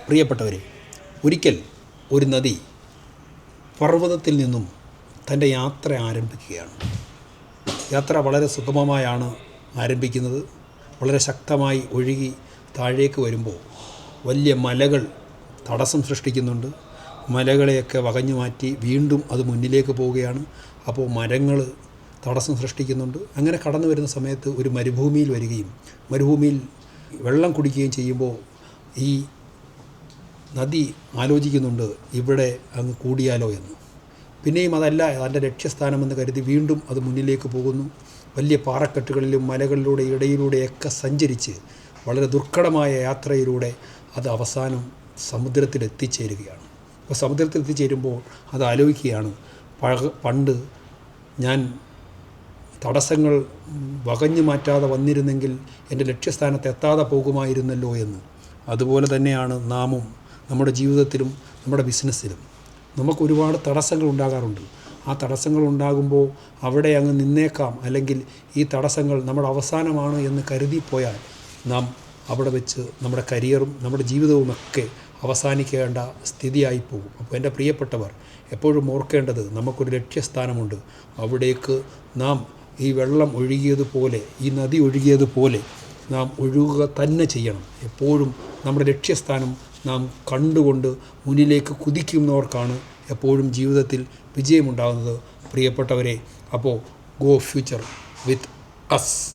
പ്രിയപ്പെട്ടവരെ, ഒരിക്കൽ ഒരു നദി പർവ്വതത്തിൽ നിന്നും തൻ്റെ യാത്ര ആരംഭിക്കുകയാണ്. യാത്ര വളരെ സുഗമമായാണ് ആരംഭിക്കുന്നത്. വളരെ ശക്തമായി ഒഴുകി താഴേക്ക് വരുമ്പോൾ വലിയ മലകൾ തടസ്സം സൃഷ്ടിക്കുന്നുണ്ട്. മലകളെയൊക്കെ വകഞ്ഞു മാറ്റി വീണ്ടും അത് മുന്നിലേക്ക് പോവുകയാണ്. അപ്പോൾ മരങ്ങൾ തടസ്സം സൃഷ്ടിക്കുന്നുണ്ട്. അങ്ങനെ കടന്നു വരുന്ന സമയത്ത് ഒരു മരുഭൂമിയിൽ വരികയും മരുഭൂമിയിൽ വെള്ളം കുടിക്കുകയും ചെയ്യുമ്പോൾ ഈ നദി ആലോചിക്കുന്നുണ്ട്, ഇവിടെ അങ്ങ് കൂടിയാലോ എന്ന്. പിന്നെയും അതല്ല അതിൻ്റെ ലക്ഷ്യസ്ഥാനമെന്ന് കരുതി വീണ്ടും അത് മുന്നിലേക്ക് പോകുന്നു. വലിയ പാറക്കെട്ടുകളിലും മലകളിലൂടെ ഇടയിലൂടെയൊക്കെ സഞ്ചരിച്ച് വളരെ ദുർഘടമായ യാത്രയിലൂടെ അത് അവസാനം സമുദ്രത്തിൽ എത്തിച്ചേരുകയാണ്. അപ്പോൾ സമുദ്രത്തിൽ എത്തിച്ചേരുമ്പോൾ അത് ആലോചിക്കുകയാണ്, പണ്ട് ഞാൻ തടസ്സങ്ങൾ വകഞ്ഞു മാറ്റാതെ വന്നിരുന്നെങ്കിൽ എൻ്റെ ലക്ഷ്യസ്ഥാനത്ത് എത്താതെ പോകുമായിരുന്നല്ലോ എന്ന്. അതുപോലെ തന്നെയാണ് നാമും നമ്മുടെ ജീവിതത്തിലും നമ്മുടെ ബിസിനസ്സിലും. നമുക്കൊരുപാട് തടസ്സങ്ങൾ ഉണ്ടാകാറുണ്ട്. ആ തടസ്സങ്ങൾ ഉണ്ടാകുമ്പോൾ അവിടെ അങ്ങ് നിന്നേക്കാം, അല്ലെങ്കിൽ ഈ തടസ്സങ്ങൾ നമ്മുടെ അവസാനമാണ് എന്ന് കരുതിപ്പോയാൽ നാം അവിടെ വെച്ച് നമ്മുടെ കരിയറും നമ്മുടെ ജീവിതവുമൊക്കെ അവസാനിക്കേണ്ട സ്ഥിതിയായി പോകും. അപ്പോൾ എൻ്റെ പ്രിയപ്പെട്ടവർ എപ്പോഴും ഓർക്കേണ്ടത്, നമുക്കൊരു ലക്ഷ്യസ്ഥാനമുണ്ട്. അവിടേക്ക് നാം ഈ വെള്ളം ഒഴുകിയതുപോലെ, ഈ നദി ഒഴുകിയതുപോലെ നാം ഒഴുകുക തന്നെ ചെയ്യണം. എപ്പോഴും നമ്മുടെ ലക്ഷ്യസ്ഥാനം നാം കണ്ടുകൊണ്ട് മുന്നിലേക്ക് കുതിക്കുന്നവർക്കാണ് എപ്പോഴും ജീവിതത്തിൽ വിജയമുണ്ടാകുന്നത്. പ്രിയപ്പെട്ടവരെ, അപ്പോൾ ഗോ ഫ്യൂച്ചർ വിത്ത് അസ്.